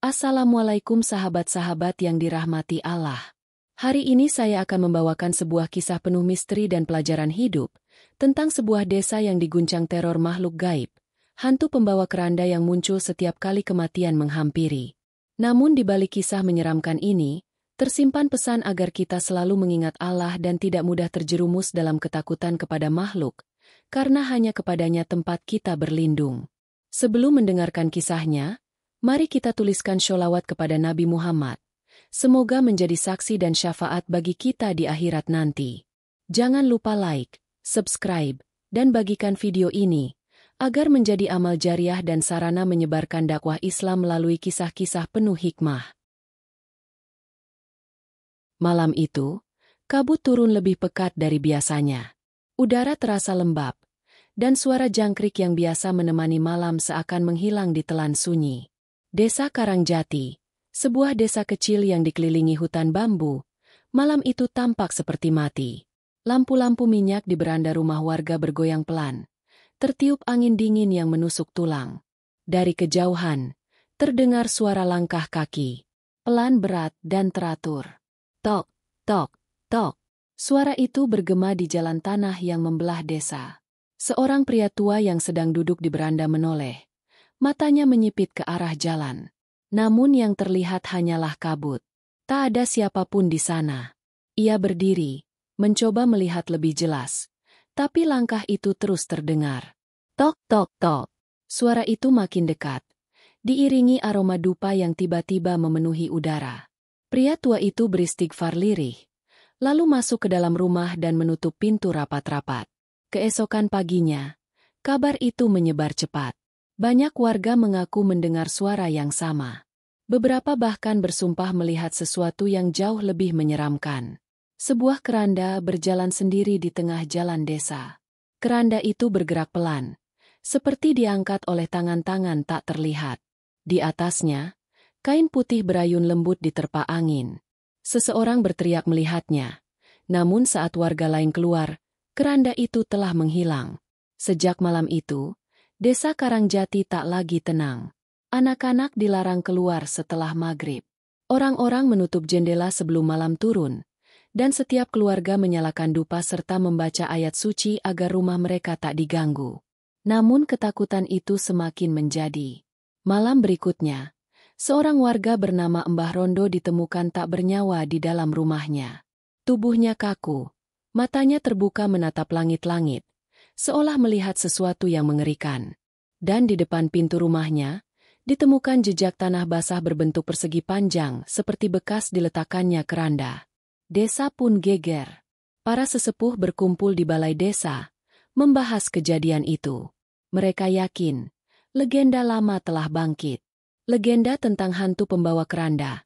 Assalamualaikum sahabat-sahabat yang dirahmati Allah. Hari ini saya akan membawakan sebuah kisah penuh misteri dan pelajaran hidup tentang sebuah desa yang diguncang teror makhluk gaib, hantu pembawa keranda yang muncul setiap kali kematian menghampiri. Namun di balik kisah menyeramkan ini, tersimpan pesan agar kita selalu mengingat Allah dan tidak mudah terjerumus dalam ketakutan kepada makhluk, karena hanya kepadanya tempat kita berlindung. Sebelum mendengarkan kisahnya, mari kita tuliskan sholawat kepada Nabi Muhammad. Semoga menjadi saksi dan syafaat bagi kita di akhirat nanti. Jangan lupa like, subscribe, dan bagikan video ini, agar menjadi amal jariah dan sarana menyebarkan dakwah Islam melalui kisah-kisah penuh hikmah. Malam itu, kabut turun lebih pekat dari biasanya. Udara terasa lembab, dan suara jangkrik yang biasa menemani malam seakan menghilang di telan sunyi. Desa Karangjati, sebuah desa kecil yang dikelilingi hutan bambu, malam itu tampak seperti mati. Lampu-lampu minyak di beranda rumah warga bergoyang pelan. Tertiup angin dingin yang menusuk tulang. Dari kejauhan, terdengar suara langkah kaki. Pelan, berat, dan teratur. Tok, tok, tok. Suara itu bergema di jalan tanah yang membelah desa. Seorang pria tua yang sedang duduk di beranda menoleh. Matanya menyipit ke arah jalan. Namun yang terlihat hanyalah kabut. Tak ada siapapun di sana. Ia berdiri, mencoba melihat lebih jelas. Tapi langkah itu terus terdengar. Tok, tok, tok. Suara itu makin dekat. Diiringi aroma dupa yang tiba-tiba memenuhi udara. Pria tua itu beristighfar lirih. Lalu masuk ke dalam rumah dan menutup pintu rapat-rapat. Keesokan paginya, kabar itu menyebar cepat. Banyak warga mengaku mendengar suara yang sama. Beberapa bahkan bersumpah melihat sesuatu yang jauh lebih menyeramkan. Sebuah keranda berjalan sendiri di tengah jalan desa. Keranda itu bergerak pelan, seperti diangkat oleh tangan-tangan tak terlihat. Di atasnya, kain putih berayun lembut diterpa angin. Seseorang berteriak melihatnya. Namun saat warga lain keluar, keranda itu telah menghilang. Sejak malam itu, Desa Karangjati tak lagi tenang. Anak-anak dilarang keluar setelah maghrib. Orang-orang menutup jendela sebelum malam turun, dan setiap keluarga menyalakan dupa serta membaca ayat suci agar rumah mereka tak diganggu. Namun ketakutan itu semakin menjadi. Malam berikutnya, seorang warga bernama Mbah Rondo ditemukan tak bernyawa di dalam rumahnya. Tubuhnya kaku, matanya terbuka menatap langit-langit, seolah melihat sesuatu yang mengerikan. Dan di depan pintu rumahnya, ditemukan jejak tanah basah berbentuk persegi panjang seperti bekas diletakkannya keranda. Desa pun geger. Para sesepuh berkumpul di balai desa, membahas kejadian itu. Mereka yakin, legenda lama telah bangkit. Legenda tentang hantu pembawa keranda.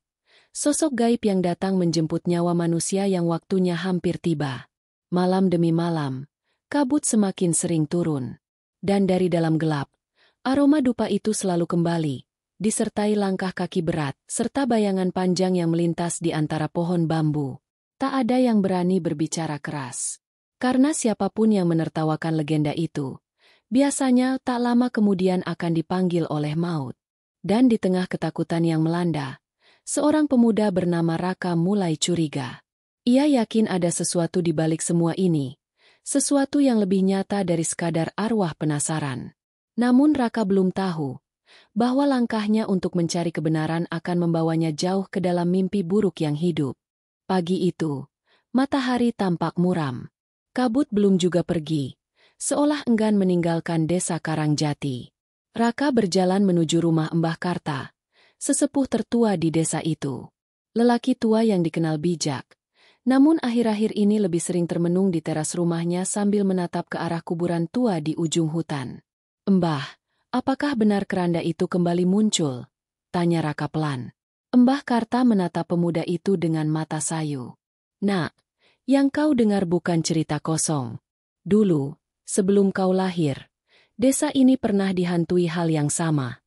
Sosok gaib yang datang menjemput nyawa manusia yang waktunya hampir tiba. Malam demi malam, kabut semakin sering turun. Dan dari dalam gelap, aroma dupa itu selalu kembali, disertai langkah kaki berat, serta bayangan panjang yang melintas di antara pohon bambu. Tak ada yang berani berbicara keras. Karena siapapun yang menertawakan legenda itu, biasanya tak lama kemudian akan dipanggil oleh maut. Dan di tengah ketakutan yang melanda, seorang pemuda bernama Raka mulai curiga. Ia yakin ada sesuatu di balik semua ini. Sesuatu yang lebih nyata dari sekadar arwah penasaran. Namun Raka belum tahu bahwa langkahnya untuk mencari kebenaran akan membawanya jauh ke dalam mimpi buruk yang hidup. Pagi itu, matahari tampak muram. Kabut belum juga pergi, seolah enggan meninggalkan desa Karangjati. Raka berjalan menuju rumah Mbah Karta, sesepuh tertua di desa itu. Lelaki tua yang dikenal bijak. Namun akhir-akhir ini lebih sering termenung di teras rumahnya sambil menatap ke arah kuburan tua di ujung hutan. "Mbah, apakah benar keranda itu kembali muncul?" tanya Raka pelan. Mbah Karta menatap pemuda itu dengan mata sayu. "Nak, yang kau dengar bukan cerita kosong. Dulu, sebelum kau lahir, desa ini pernah dihantui hal yang sama."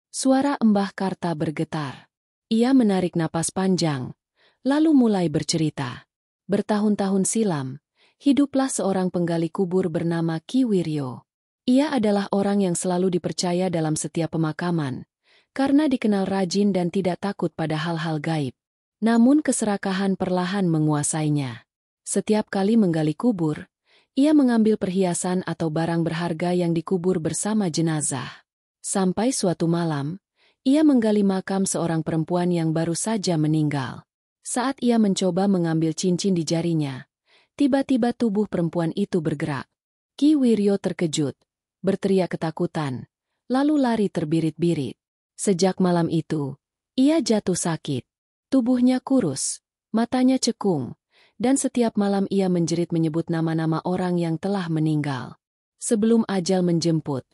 Suara Mbah Karta bergetar. Ia menarik napas panjang, lalu mulai bercerita. Bertahun-tahun silam, hiduplah seorang penggali kubur bernama Ki Wiryo. Ia adalah orang yang selalu dipercaya dalam setiap pemakaman, karena dikenal rajin dan tidak takut pada hal-hal gaib. Namun keserakahan perlahan menguasainya. Setiap kali menggali kubur, ia mengambil perhiasan atau barang berharga yang dikubur bersama jenazah. Sampai suatu malam, ia menggali makam seorang perempuan yang baru saja meninggal. Saat ia mencoba mengambil cincin di jarinya, tiba-tiba tubuh perempuan itu bergerak. Ki Wiryo terkejut, berteriak ketakutan, lalu lari terbirit-birit. Sejak malam itu, ia jatuh sakit. Tubuhnya kurus, matanya cekung, dan setiap malam ia menjerit menyebut nama-nama orang yang telah meninggal. Sebelum ajal menjemput,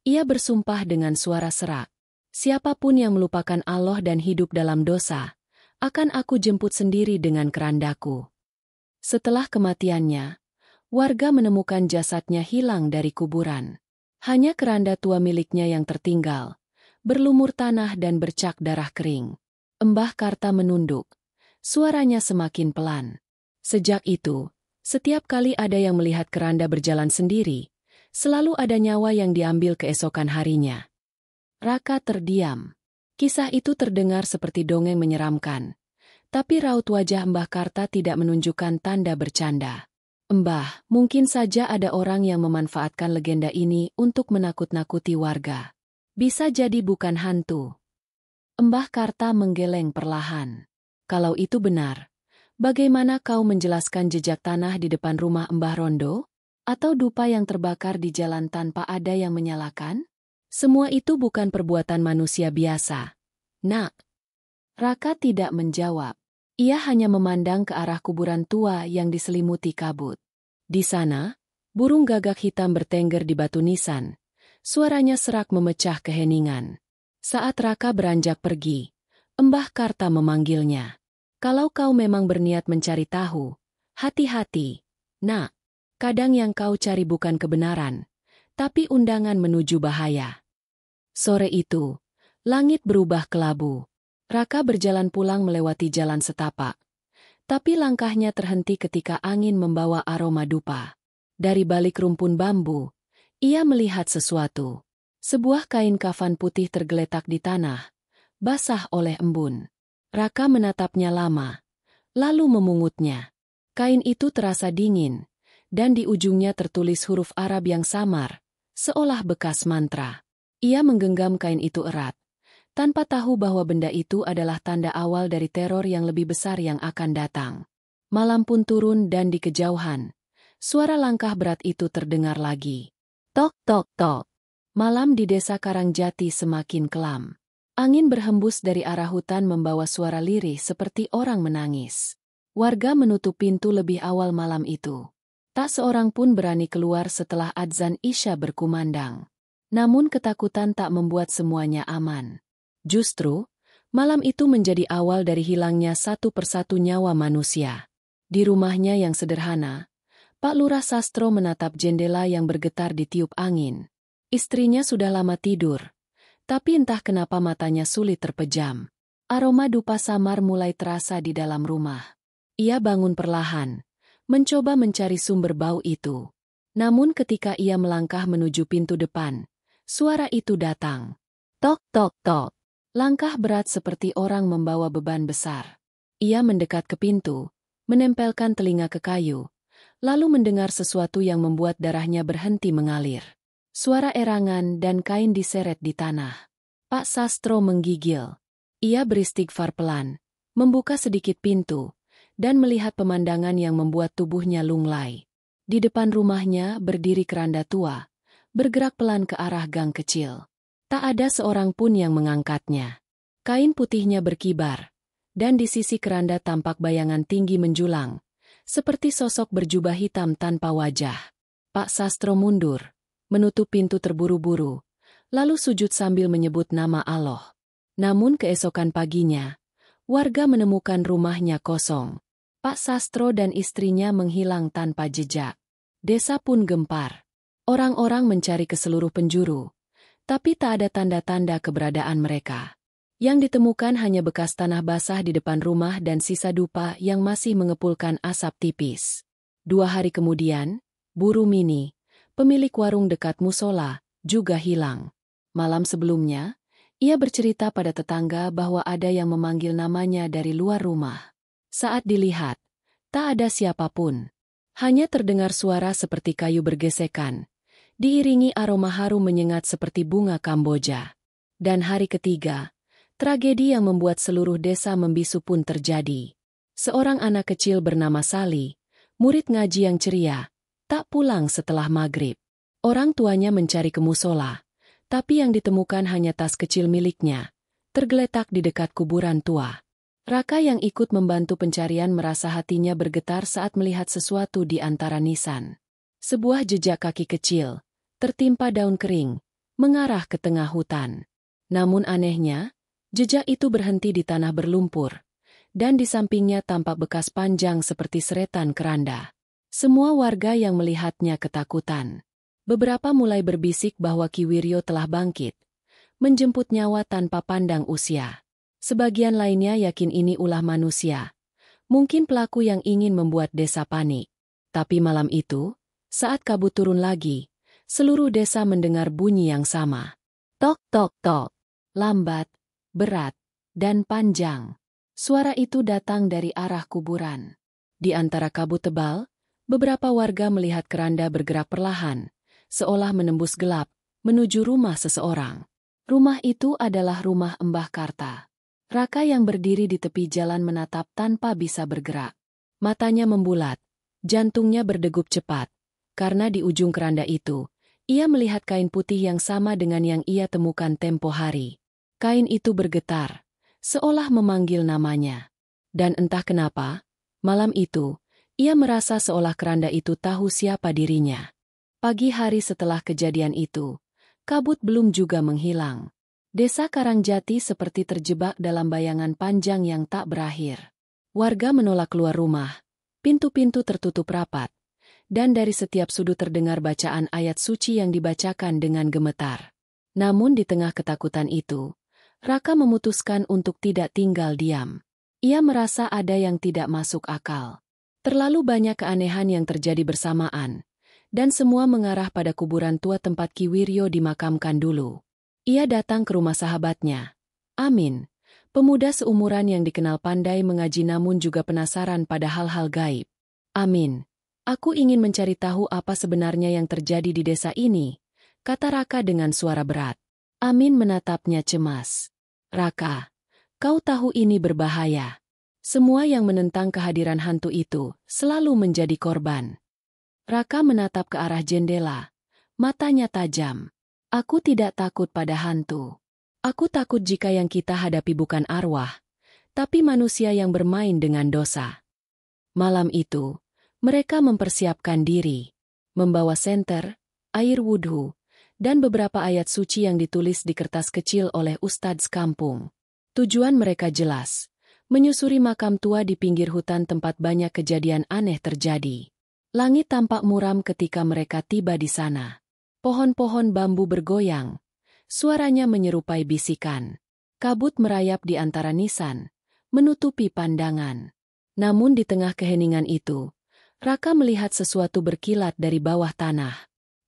ia bersumpah dengan suara serak. Siapapun yang melupakan Allah dan hidup dalam dosa, akan aku jemput sendiri dengan kerandaku. Setelah kematiannya, warga menemukan jasadnya hilang dari kuburan. Hanya keranda tua miliknya yang tertinggal, berlumur tanah dan bercak darah kering. Mbah Karta menunduk. Suaranya semakin pelan. Sejak itu, setiap kali ada yang melihat keranda berjalan sendiri, selalu ada nyawa yang diambil keesokan harinya. Raka terdiam. Kisah itu terdengar seperti dongeng menyeramkan. Tapi raut wajah Mbah Karta tidak menunjukkan tanda bercanda. Mbah, mungkin saja ada orang yang memanfaatkan legenda ini untuk menakut-nakuti warga. Bisa jadi bukan hantu. Mbah Karta menggeleng perlahan. Kalau itu benar, bagaimana kau menjelaskan jejak tanah di depan rumah Mbah Rondo? Atau dupa yang terbakar di jalan tanpa ada yang menyalakan? Semua itu bukan perbuatan manusia biasa. Nak. Raka tidak menjawab. Ia hanya memandang ke arah kuburan tua yang diselimuti kabut. Di sana, burung gagak hitam bertengger di batu nisan. Suaranya serak memecah keheningan. Saat Raka beranjak pergi, Mbah Karta memanggilnya. Kalau kau memang berniat mencari tahu, hati-hati, nak. Kadang yang kau cari bukan kebenaran, tapi undangan menuju bahaya. Sore itu, langit berubah kelabu. Raka berjalan pulang melewati jalan setapak. Tapi langkahnya terhenti ketika angin membawa aroma dupa. Dari balik rumpun bambu, ia melihat sesuatu. Sebuah kain kafan putih tergeletak di tanah, basah oleh embun. Raka menatapnya lama, lalu memungutnya. Kain itu terasa dingin, dan di ujungnya tertulis huruf Arab yang samar, seolah bekas mantra. Ia menggenggam kain itu erat, tanpa tahu bahwa benda itu adalah tanda awal dari teror yang lebih besar yang akan datang. Malam pun turun dan di kejauhan, suara langkah berat itu terdengar lagi. Tok, tok, tok. Malam di desa Karangjati semakin kelam. Angin berhembus dari arah hutan membawa suara lirih seperti orang menangis. Warga menutup pintu lebih awal malam itu. Tak seorang pun berani keluar setelah adzan Isya berkumandang. Namun ketakutan tak membuat semuanya aman. Justru, malam itu menjadi awal dari hilangnya satu persatu nyawa manusia. Di rumahnya yang sederhana, Pak Lurah Sastro menatap jendela yang bergetar ditiup angin. Istrinya sudah lama tidur, tapi entah kenapa matanya sulit terpejam. Aroma dupa samar mulai terasa di dalam rumah. Ia bangun perlahan, mencoba mencari sumber bau itu. Namun ketika ia melangkah menuju pintu depan, suara itu datang. Tok, tok, tok. Langkah berat seperti orang membawa beban besar. Ia mendekat ke pintu, menempelkan telinga ke kayu, lalu mendengar sesuatu yang membuat darahnya berhenti mengalir. Suara erangan dan kain diseret di tanah. Pak Sastro menggigil. Ia beristighfar pelan, membuka sedikit pintu, dan melihat pemandangan yang membuat tubuhnya lunglai. Di depan rumahnya berdiri keranda tua, bergerak pelan ke arah gang kecil. Tak ada seorang pun yang mengangkatnya. Kain putihnya berkibar, dan di sisi keranda tampak bayangan tinggi menjulang, seperti sosok berjubah hitam tanpa wajah. Pak Sastro mundur, menutup pintu terburu-buru, lalu sujud sambil menyebut nama Allah. Namun keesokan paginya, warga menemukan rumahnya kosong. Pak Sastro dan istrinya menghilang tanpa jejak. Desa pun gempar. Orang-orang mencari ke seluruh penjuru, tapi tak ada tanda-tanda keberadaan mereka. Yang ditemukan hanya bekas tanah basah di depan rumah dan sisa dupa yang masih mengepulkan asap tipis. 2 hari kemudian, Bu Rumini, pemilik warung dekat musola, juga hilang. Malam sebelumnya, Ia bercerita pada tetangga bahwa ada yang memanggil namanya dari luar rumah. Saat dilihat, tak ada siapapun. Hanya terdengar suara seperti kayu bergesekan, diiringi aroma harum menyengat seperti bunga Kamboja. Dan hari ketiga, tragedi yang membuat seluruh desa membisu pun terjadi. Seorang anak kecil bernama Sali, murid ngaji yang ceria, tak pulang setelah maghrib. Orang tuanya mencari ke musola, tapi yang ditemukan hanya tas kecil miliknya, tergeletak di dekat kuburan tua. Raka yang ikut membantu pencarian merasa hatinya bergetar saat melihat sesuatu di antara nisan. Sebuah jejak kaki kecil, tertimpa daun kering, mengarah ke tengah hutan. Namun anehnya, jejak itu berhenti di tanah berlumpur, dan di sampingnya tampak bekas panjang seperti seretan keranda. Semua warga yang melihatnya ketakutan. Beberapa mulai berbisik bahwa Ki Wiryo telah bangkit, menjemput nyawa tanpa pandang usia. Sebagian lainnya yakin ini ulah manusia, mungkin pelaku yang ingin membuat desa panik. Tapi malam itu, saat kabut turun lagi, seluruh desa mendengar bunyi yang sama. Tok tok tok, lambat, berat, dan panjang. Suara itu datang dari arah kuburan. Di antara kabut tebal, beberapa warga melihat keranda bergerak perlahan, seolah menembus gelap, menuju rumah seseorang. Rumah itu adalah rumah Mbah Karta. Raka yang berdiri di tepi jalan menatap tanpa bisa bergerak. Matanya membulat, jantungnya berdegup cepat, karena di ujung keranda itu, ia melihat kain putih yang sama dengan yang ia temukan tempo hari. Kain itu bergetar, seolah memanggil namanya. Dan entah kenapa, malam itu, ia merasa seolah keranda itu tahu siapa dirinya. Pagi hari setelah kejadian itu, kabut belum juga menghilang. Desa Karangjati seperti terjebak dalam bayangan panjang yang tak berakhir. Warga menolak keluar rumah, pintu-pintu tertutup rapat, dan dari setiap sudut terdengar bacaan ayat suci yang dibacakan dengan gemetar. Namun di tengah ketakutan itu, Raka memutuskan untuk tidak tinggal diam. Ia merasa ada yang tidak masuk akal. Terlalu banyak keanehan yang terjadi bersamaan, dan semua mengarah pada kuburan tua tempat Ki Wiryo dimakamkan dulu. Ia datang ke rumah sahabatnya, Amin, pemuda seumuran yang dikenal pandai mengaji namun juga penasaran pada hal-hal gaib. Amin, aku ingin mencari tahu apa sebenarnya yang terjadi di desa ini, kata Raka dengan suara berat. Amin menatapnya cemas. Raka, kau tahu ini berbahaya. Semua yang menentang kehadiran hantu itu selalu menjadi korban. Raka menatap ke arah jendela, matanya tajam. Aku tidak takut pada hantu. Aku takut jika yang kita hadapi bukan arwah, tapi manusia yang bermain dengan dosa. Malam itu, mereka mempersiapkan diri, membawa senter, air wudhu, dan beberapa ayat suci yang ditulis di kertas kecil oleh ustadz kampung. Tujuan mereka jelas, menyusuri makam tua di pinggir hutan tempat banyak kejadian aneh terjadi. Langit tampak muram ketika mereka tiba di sana. Pohon-pohon bambu bergoyang, suaranya menyerupai bisikan. Kabut merayap di antara nisan, menutupi pandangan. Namun di tengah keheningan itu, Raka melihat sesuatu berkilat dari bawah tanah.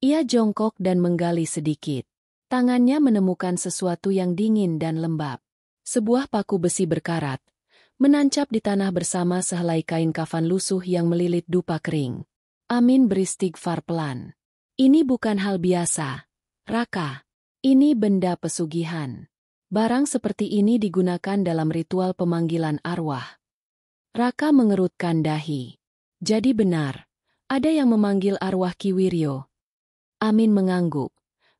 Ia jongkok dan menggali sedikit. Tangannya menemukan sesuatu yang dingin dan lembab. Sebuah paku besi berkarat, menancap di tanah bersama sehelai kain kafan lusuh yang melilit dupa kering. Amin beristighfar pelan. Ini bukan hal biasa, Raka. Ini benda pesugihan. Barang seperti ini digunakan dalam ritual pemanggilan arwah. Raka mengerutkan dahi. Jadi benar, ada yang memanggil arwah Ki Wiryo. Amin mengangguk.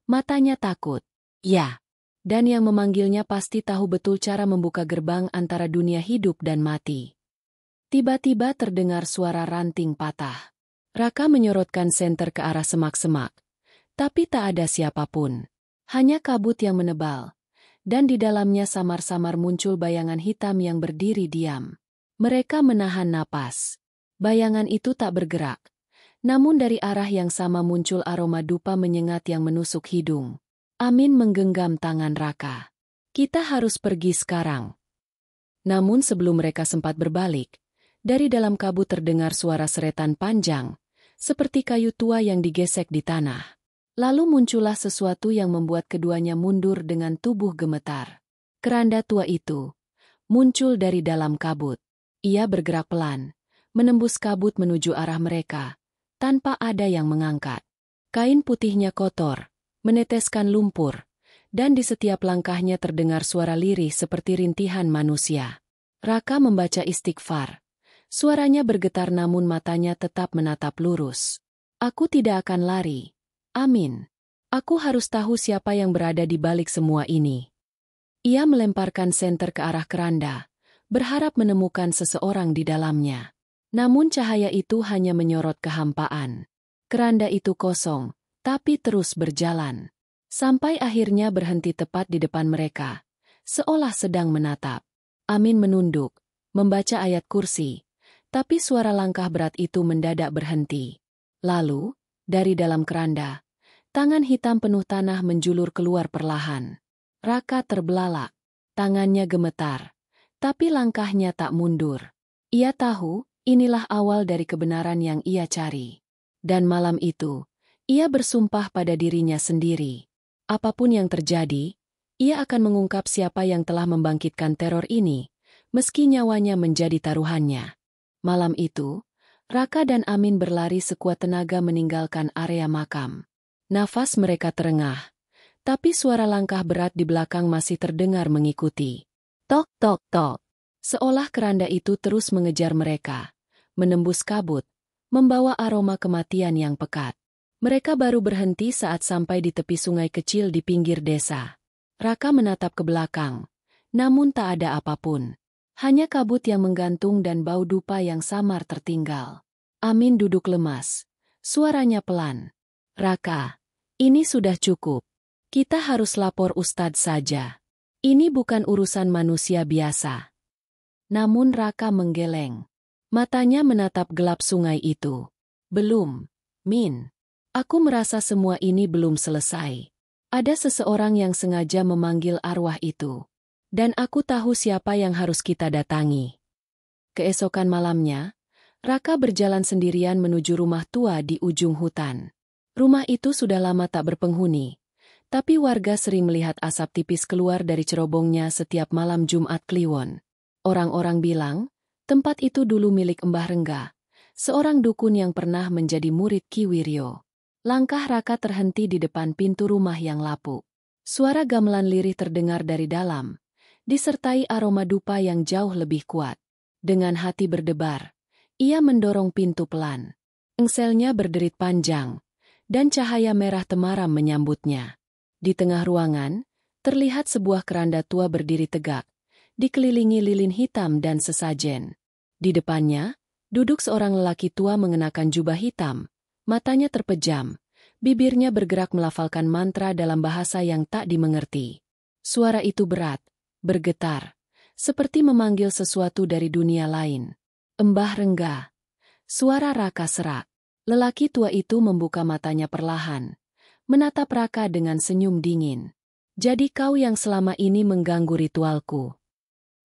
Matanya takut. Ya. Dan yang memanggilnya pasti tahu betul cara membuka gerbang antara dunia hidup dan mati. Tiba-tiba terdengar suara ranting patah. Raka menyorotkan senter ke arah semak-semak. Tapi tak ada siapapun. Hanya kabut yang menebal. Dan di dalamnya samar-samar muncul bayangan hitam yang berdiri diam. Mereka menahan napas. Bayangan itu tak bergerak. Namun dari arah yang sama muncul aroma dupa menyengat yang menusuk hidung. Amin menggenggam tangan Raka. Kita harus pergi sekarang. Namun sebelum mereka sempat berbalik, dari dalam kabut terdengar suara seretan panjang, seperti kayu tua yang digesek di tanah. Lalu muncullah sesuatu yang membuat keduanya mundur dengan tubuh gemetar. Keranda tua itu muncul dari dalam kabut. Ia bergerak pelan, menembus kabut menuju arah mereka, tanpa ada yang mengangkat. Kain putihnya kotor, meneteskan lumpur, dan di setiap langkahnya terdengar suara lirih seperti rintihan manusia. Raka membaca istighfar. Suaranya bergetar namun matanya tetap menatap lurus. Aku tidak akan lari. Amin. Aku harus tahu siapa yang berada di balik semua ini. Ia melemparkan senter ke arah keranda, berharap menemukan seseorang di dalamnya. Namun cahaya itu hanya menyorot kehampaan. Keranda itu kosong, tapi terus berjalan. Sampai akhirnya berhenti tepat di depan mereka, seolah sedang menatap. Amin menunduk, membaca ayat kursi, tapi suara langkah berat itu mendadak berhenti. Lalu, dari dalam keranda, tangan hitam penuh tanah menjulur keluar perlahan. Raka terbelalak, tangannya gemetar, tapi langkahnya tak mundur. Ia tahu, inilah awal dari kebenaran yang ia cari. Dan malam itu, ia bersumpah pada dirinya sendiri. Apapun yang terjadi, ia akan mengungkap siapa yang telah membangkitkan teror ini, meski nyawanya menjadi taruhannya. Malam itu, Raka dan Amin berlari sekuat tenaga meninggalkan area makam. Nafas mereka terengah, tapi suara langkah berat di belakang masih terdengar mengikuti. Tok, tok, tok. Seolah keranda itu terus mengejar mereka, menembus kabut, membawa aroma kematian yang pekat. Mereka baru berhenti saat sampai di tepi sungai kecil di pinggir desa. Raka menatap ke belakang, namun tak ada apapun. Hanya kabut yang menggantung dan bau dupa yang samar tertinggal. Amin duduk lemas. Suaranya pelan. Raka, ini sudah cukup. Kita harus lapor Ustadz saja. Ini bukan urusan manusia biasa. Namun Raka menggeleng. Matanya menatap gelap sungai itu. Belum, Min. Aku merasa semua ini belum selesai. Ada seseorang yang sengaja memanggil arwah itu. Dan aku tahu siapa yang harus kita datangi. Keesokan malamnya, Raka berjalan sendirian menuju rumah tua di ujung hutan. Rumah itu sudah lama tak berpenghuni. Tapi warga sering melihat asap tipis keluar dari cerobongnya setiap malam Jumat Kliwon. Orang-orang bilang, tempat itu dulu milik Mbah Rengga, seorang dukun yang pernah menjadi murid Ki Wiryo. Langkah Raka terhenti di depan pintu rumah yang lapuk. Suara gamelan lirih terdengar dari dalam, disertai aroma dupa yang jauh lebih kuat. Dengan hati berdebar, ia mendorong pintu pelan. Engselnya berderit panjang, dan cahaya merah temaram menyambutnya. Di tengah ruangan, terlihat sebuah keranda tua berdiri tegak, dikelilingi lilin hitam dan sesajen. Di depannya, duduk seorang lelaki tua mengenakan jubah hitam, matanya terpejam, bibirnya bergerak melafalkan mantra dalam bahasa yang tak dimengerti. Suara itu berat, bergetar, seperti memanggil sesuatu dari dunia lain. Mbah Rengga. Suara Raka serak. Lelaki tua itu membuka matanya perlahan, menatap Raka dengan senyum dingin. Jadi kau yang selama ini mengganggu ritualku.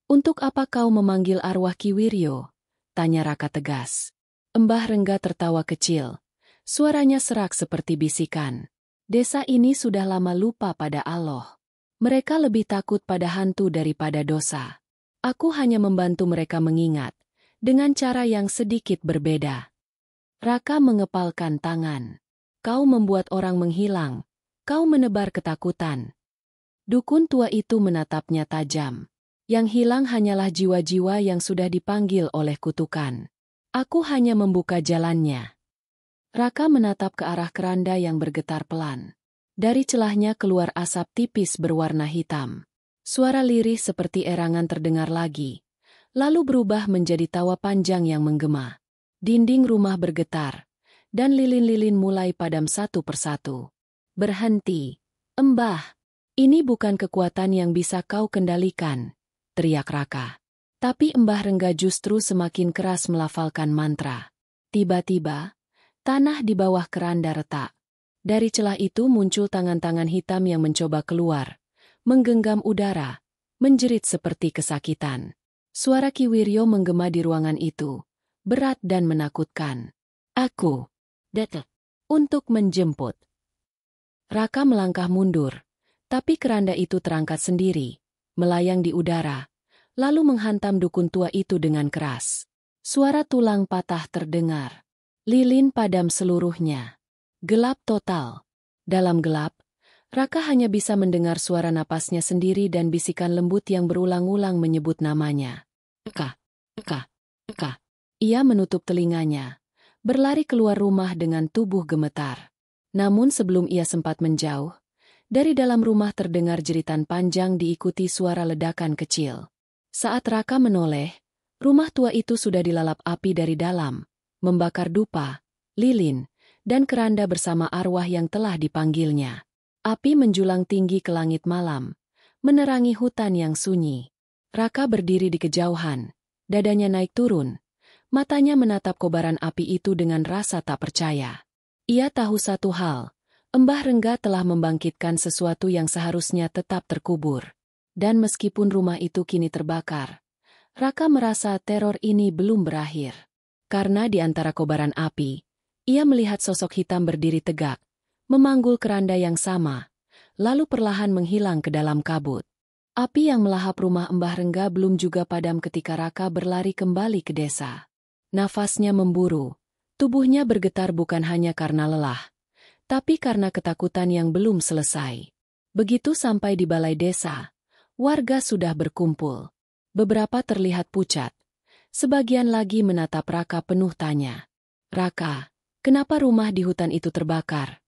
Untuk apa kau memanggil arwah Ki Wiryo? Tanya Raka tegas. Mbah Rengga tertawa kecil. Suaranya serak seperti bisikan. Desa ini sudah lama lupa pada Allah. Mereka lebih takut pada hantu daripada dosa. Aku hanya membantu mereka mengingat, dengan cara yang sedikit berbeda. Raka mengepalkan tangan. Kau membuat orang menghilang. Kau menebar ketakutan. Dukun tua itu menatapnya tajam. Yang hilang hanyalah jiwa-jiwa yang sudah dipanggil oleh kutukan. Aku hanya membuka jalannya. Raka menatap ke arah keranda yang bergetar pelan. Dari celahnya keluar asap tipis berwarna hitam. Suara lirih seperti erangan terdengar lagi, lalu berubah menjadi tawa panjang yang menggema. Dinding rumah bergetar, dan lilin-lilin mulai padam satu persatu. Berhenti, Mbah. Ini bukan kekuatan yang bisa kau kendalikan, teriak Raka. Tapi Mbah Rengga justru semakin keras melafalkan mantra. Tiba-tiba, tanah di bawah keranda retak. Dari celah itu muncul tangan-tangan hitam yang mencoba keluar, menggenggam udara, menjerit seperti kesakitan. Suara Ki Wiryo menggema di ruangan itu, berat dan menakutkan. Aku datang untuk menjemput. Raka melangkah mundur, tapi keranda itu terangkat sendiri, melayang di udara, lalu menghantam dukun tua itu dengan keras. Suara tulang patah terdengar. Lilin padam seluruhnya. Gelap total. Dalam gelap, Raka hanya bisa mendengar suara napasnya sendiri dan bisikan lembut yang berulang-ulang menyebut namanya. Eka, Eka, Eka. Ia menutup telinganya, berlari keluar rumah dengan tubuh gemetar. Namun sebelum ia sempat menjauh, dari dalam rumah terdengar jeritan panjang diikuti suara ledakan kecil. Saat Raka menoleh, rumah tua itu sudah dilalap api dari dalam, membakar dupa, lilin, dan keranda bersama arwah yang telah dipanggilnya. Api menjulang tinggi ke langit malam, menerangi hutan yang sunyi. Raka berdiri di kejauhan, dadanya naik turun, matanya menatap kobaran api itu dengan rasa tak percaya. Ia tahu satu hal, Mbah Rengga telah membangkitkan sesuatu yang seharusnya tetap terkubur. Dan meskipun rumah itu kini terbakar, Raka merasa teror ini belum berakhir. Karena di antara kobaran api, ia melihat sosok hitam berdiri tegak, memanggul keranda yang sama, lalu perlahan menghilang ke dalam kabut. Api yang melahap rumah Mbah Rengga belum juga padam ketika Raka berlari kembali ke desa. Nafasnya memburu, tubuhnya bergetar bukan hanya karena lelah, tapi karena ketakutan yang belum selesai. Begitu sampai di balai desa, warga sudah berkumpul. Beberapa terlihat pucat, sebagian lagi menatap Raka penuh tanya. "Raka, kenapa rumah di hutan itu terbakar?"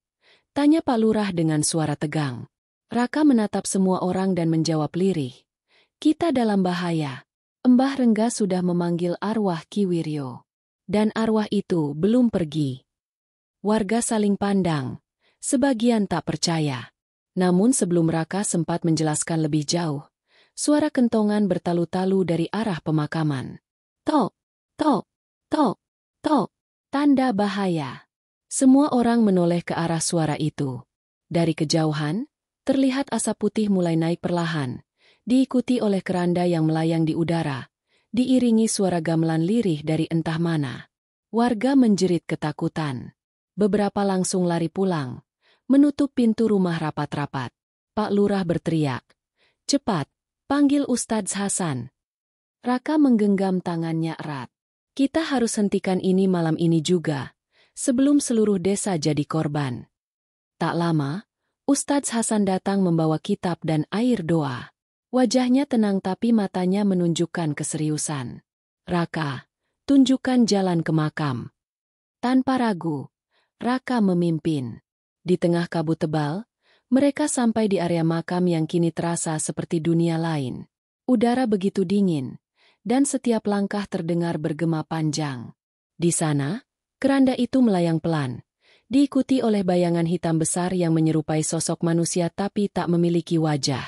Tanya Pak Lurah dengan suara tegang. Raka menatap semua orang dan menjawab lirih. "Kita dalam bahaya. Mbah Rengga sudah memanggil arwah Ki Wiryo. Dan arwah itu belum pergi." Warga saling pandang. Sebagian tak percaya. Namun sebelum Raka sempat menjelaskan lebih jauh, suara kentongan bertalu-talu dari arah pemakaman. Tok, tok, tok, tok. Tanda bahaya. Semua orang menoleh ke arah suara itu. Dari kejauhan, terlihat asap putih mulai naik perlahan, diikuti oleh keranda yang melayang di udara, diiringi suara gamelan lirih dari entah mana. Warga menjerit ketakutan. Beberapa langsung lari pulang, menutup pintu rumah rapat-rapat. Pak Lurah berteriak, "Cepat, panggil Ustadz Hasan." Raka menggenggam tangannya erat. "Kita harus hentikan ini malam ini juga, sebelum seluruh desa jadi korban." Tak lama, Ustadz Hasan datang membawa kitab dan air doa. Wajahnya tenang tapi matanya menunjukkan keseriusan. "Raka, tunjukkan jalan ke makam." Tanpa ragu, Raka memimpin. Di tengah kabut tebal, mereka sampai di area makam yang kini terasa seperti dunia lain. Udara begitu dingin, dan setiap langkah terdengar bergema panjang. Di sana, keranda itu melayang pelan, diikuti oleh bayangan hitam besar yang menyerupai sosok manusia tapi tak memiliki wajah.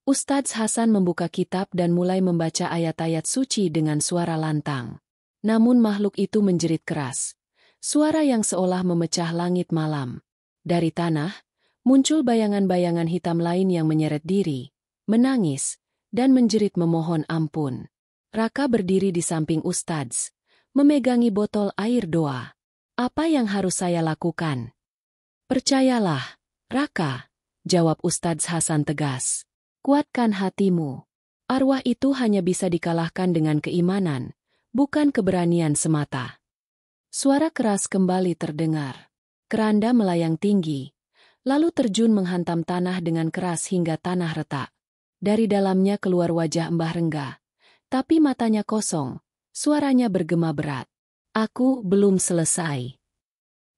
Ustadz Hasan membuka kitab dan mulai membaca ayat-ayat suci dengan suara lantang. Namun makhluk itu menjerit keras. Suara yang seolah memecah langit malam. Dari tanah, muncul bayangan-bayangan hitam lain yang menyeret diri, menangis, dan menjerit memohon ampun. Raka berdiri di samping Ustadz, memegangi botol air doa. "Apa yang harus saya lakukan?" "Percayalah, Raka," jawab Ustadz Hasan tegas. "Kuatkan hatimu. Arwah itu hanya bisa dikalahkan dengan keimanan, bukan keberanian semata." Suara keras kembali terdengar. Keranda melayang tinggi, lalu terjun menghantam tanah dengan keras hingga tanah retak. Dari dalamnya keluar wajah Mbah Rengga. Tapi matanya kosong, suaranya bergema berat. "Aku belum selesai."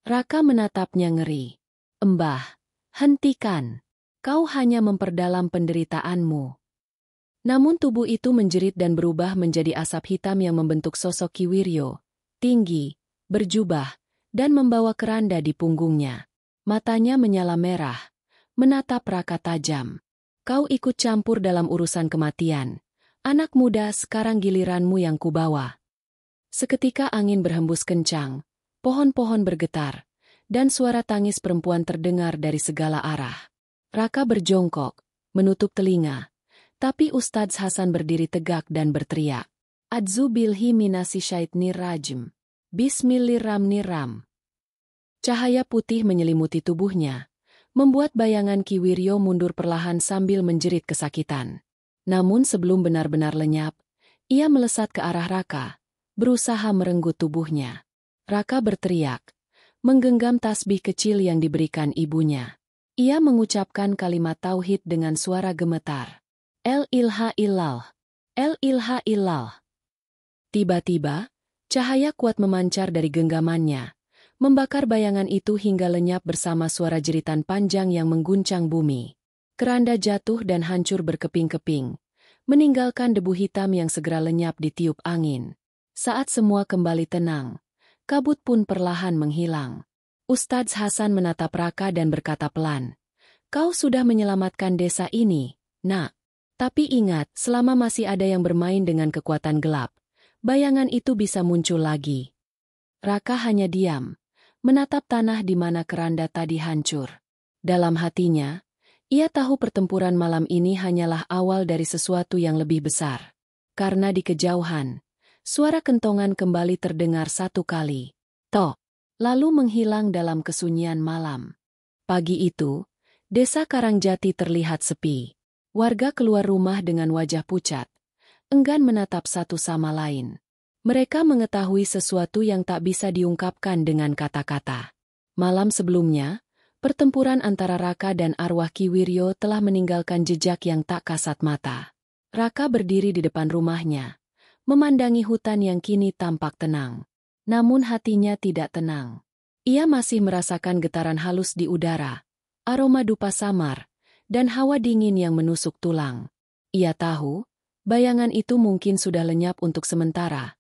Raka menatapnya ngeri. "Mbah, hentikan. Kau hanya memperdalam penderitaanmu." Namun tubuh itu menjerit dan berubah menjadi asap hitam yang membentuk sosok Ki Wiryo, tinggi, berjubah, dan membawa keranda di punggungnya. Matanya menyala merah, menatap Raka tajam. "Kau ikut campur dalam urusan kematian. Anak muda, sekarang giliranmu yang kubawa." Seketika angin berhembus kencang, pohon-pohon bergetar, dan suara tangis perempuan terdengar dari segala arah. Raka berjongkok, menutup telinga, tapi Ustadz Hasan berdiri tegak dan berteriak, "Adzu bilhi minasi syaitnir rajim. Bismillahirrahmanirrahim." Cahaya putih menyelimuti tubuhnya, membuat bayangan Ki Wiryo mundur perlahan sambil menjerit kesakitan. Namun sebelum benar-benar lenyap, ia melesat ke arah Raka, berusaha merenggut tubuhnya. Raka berteriak, menggenggam tasbih kecil yang diberikan ibunya. Ia mengucapkan kalimat tauhid dengan suara gemetar. El ilha illal. El ilha illal. Tiba-tiba, cahaya kuat memancar dari genggamannya, membakar bayangan itu hingga lenyap bersama suara jeritan panjang yang mengguncang bumi. Keranda jatuh dan hancur berkeping-keping, meninggalkan debu hitam yang segera lenyap ditiup angin. Saat semua kembali tenang, kabut pun perlahan menghilang. Ustadz Hasan menatap Raka dan berkata pelan, "Kau sudah menyelamatkan desa ini, Nak. Tapi ingat, selama masih ada yang bermain dengan kekuatan gelap, bayangan itu bisa muncul lagi." Raka hanya diam, menatap tanah di mana keranda tadi hancur. Dalam hatinya, ia tahu pertempuran malam ini hanyalah awal dari sesuatu yang lebih besar. Karena di kejauhan, suara kentongan kembali terdengar satu kali. Tok! Lalu menghilang dalam kesunyian malam. Pagi itu, desa Karangjati terlihat sepi. Warga keluar rumah dengan wajah pucat, enggan menatap satu sama lain. Mereka mengetahui sesuatu yang tak bisa diungkapkan dengan kata-kata. Malam sebelumnya, pertempuran antara Raka dan arwah Ki Wiryo telah meninggalkan jejak yang tak kasat mata. Raka berdiri di depan rumahnya, memandangi hutan yang kini tampak tenang. Namun hatinya tidak tenang. Ia masih merasakan getaran halus di udara, aroma dupa samar, dan hawa dingin yang menusuk tulang. Ia tahu, bayangan itu mungkin sudah lenyap untuk sementara,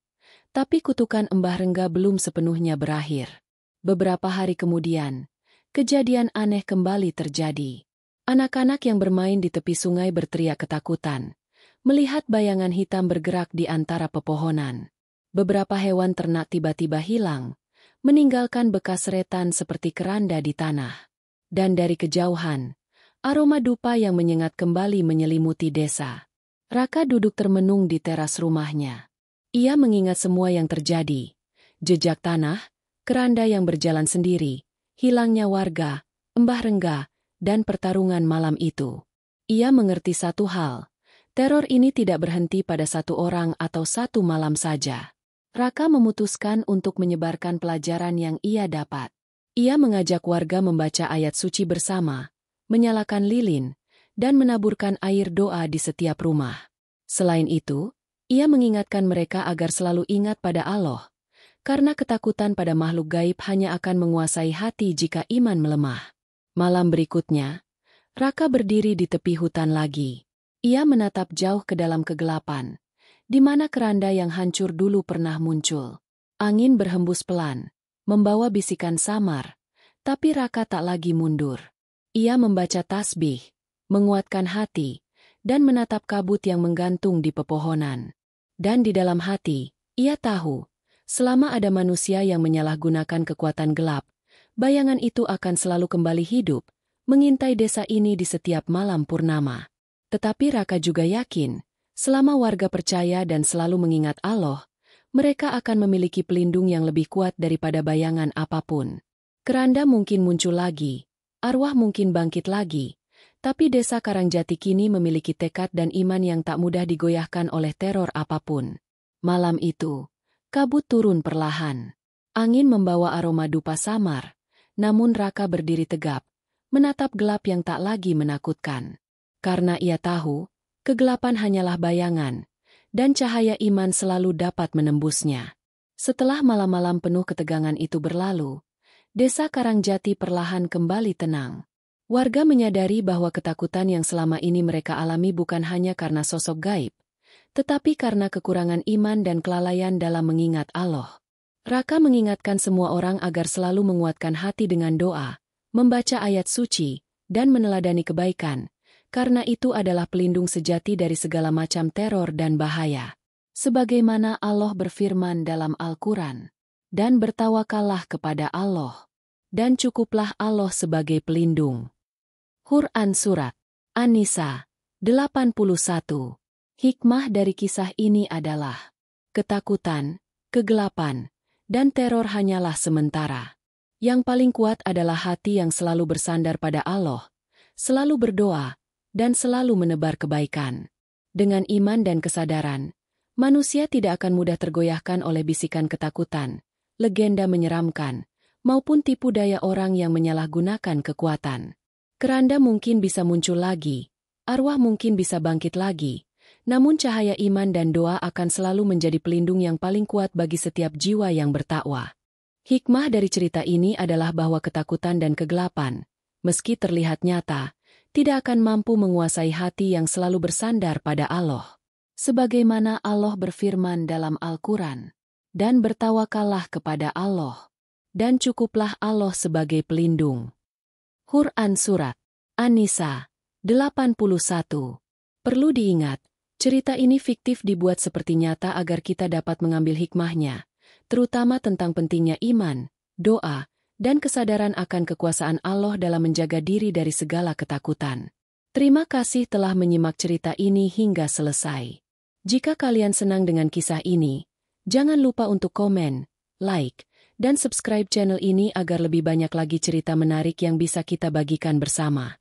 tapi kutukan Mbah Rengga belum sepenuhnya berakhir. Beberapa hari kemudian, kejadian aneh kembali terjadi. Anak-anak yang bermain di tepi sungai berteriak ketakutan, melihat bayangan hitam bergerak di antara pepohonan. Beberapa hewan ternak tiba-tiba hilang, meninggalkan bekas seretan seperti keranda di tanah. Dan dari kejauhan, aroma dupa yang menyengat kembali menyelimuti desa. Raka duduk termenung di teras rumahnya. Ia mengingat semua yang terjadi. Jejak tanah, keranda yang berjalan sendiri, hilangnya warga, Mbah Rengga, dan pertarungan malam itu. Ia mengerti satu hal, teror ini tidak berhenti pada satu orang atau satu malam saja. Raka memutuskan untuk menyebarkan pelajaran yang ia dapat. Ia mengajak warga membaca ayat suci bersama, menyalakan lilin, dan menaburkan air doa di setiap rumah. Selain itu, ia mengingatkan mereka agar selalu ingat pada Allah, karena ketakutan pada makhluk gaib hanya akan menguasai hati jika iman melemah. Malam berikutnya, Raka berdiri di tepi hutan lagi. Ia menatap jauh ke dalam kegelapan, di mana keranda yang hancur dulu pernah muncul. Angin berhembus pelan, membawa bisikan samar, tapi Raka tak lagi mundur. Ia membaca tasbih, menguatkan hati, dan menatap kabut yang menggantung di pepohonan. Dan di dalam hati, ia tahu, selama ada manusia yang menyalahgunakan kekuatan gelap, bayangan itu akan selalu kembali hidup, mengintai desa ini di setiap malam purnama. Tetapi Raka juga yakin, selama warga percaya dan selalu mengingat Allah, mereka akan memiliki pelindung yang lebih kuat daripada bayangan apapun. Keranda mungkin muncul lagi, arwah mungkin bangkit lagi, tapi desa Karangjati kini memiliki tekad dan iman yang tak mudah digoyahkan oleh teror apapun. Malam itu, kabut turun perlahan. Angin membawa aroma dupa samar, namun Raka berdiri tegap, menatap gelap yang tak lagi menakutkan. Karena ia tahu, kegelapan hanyalah bayangan, dan cahaya iman selalu dapat menembusnya. Setelah malam-malam penuh ketegangan itu berlalu, desa Karangjati perlahan kembali tenang. Warga menyadari bahwa ketakutan yang selama ini mereka alami bukan hanya karena sosok gaib, tetapi karena kekurangan iman dan kelalaian dalam mengingat Allah. Raka mengingatkan semua orang agar selalu menguatkan hati dengan doa, membaca ayat suci, dan meneladani kebaikan, karena itu adalah pelindung sejati dari segala macam teror dan bahaya. Sebagaimana Allah berfirman dalam Al-Quran, dan bertawakallah kepada Allah, dan cukuplah Allah sebagai pelindung. Quran Surat An-Nisa 81. Hikmah dari kisah ini adalah, ketakutan, kegelapan, dan teror hanyalah sementara. Yang paling kuat adalah hati yang selalu bersandar pada Allah, selalu berdoa, dan selalu menebar kebaikan. Dengan iman dan kesadaran, manusia tidak akan mudah tergoyahkan oleh bisikan ketakutan, legenda menyeramkan, maupun tipu daya orang yang menyalahgunakan kekuatan. Keranda mungkin bisa muncul lagi, arwah mungkin bisa bangkit lagi, namun cahaya iman dan doa akan selalu menjadi pelindung yang paling kuat bagi setiap jiwa yang bertakwa. Hikmah dari cerita ini adalah bahwa ketakutan dan kegelapan, meski terlihat nyata, tidak akan mampu menguasai hati yang selalu bersandar pada Allah. Sebagaimana Allah berfirman dalam Al-Quran, dan bertawakallah kepada Allah, dan cukuplah Allah sebagai pelindung. Quran Surat An-Nisa 81. Perlu diingat, cerita ini fiktif dibuat seperti nyata agar kita dapat mengambil hikmahnya, terutama tentang pentingnya iman, doa, dan kesadaran akan kekuasaan Allah dalam menjaga diri dari segala ketakutan. Terima kasih telah menyimak cerita ini hingga selesai. Jika kalian senang dengan kisah ini, jangan lupa untuk komen, like, dan subscribe channel ini agar lebih banyak lagi cerita menarik yang bisa kita bagikan bersama.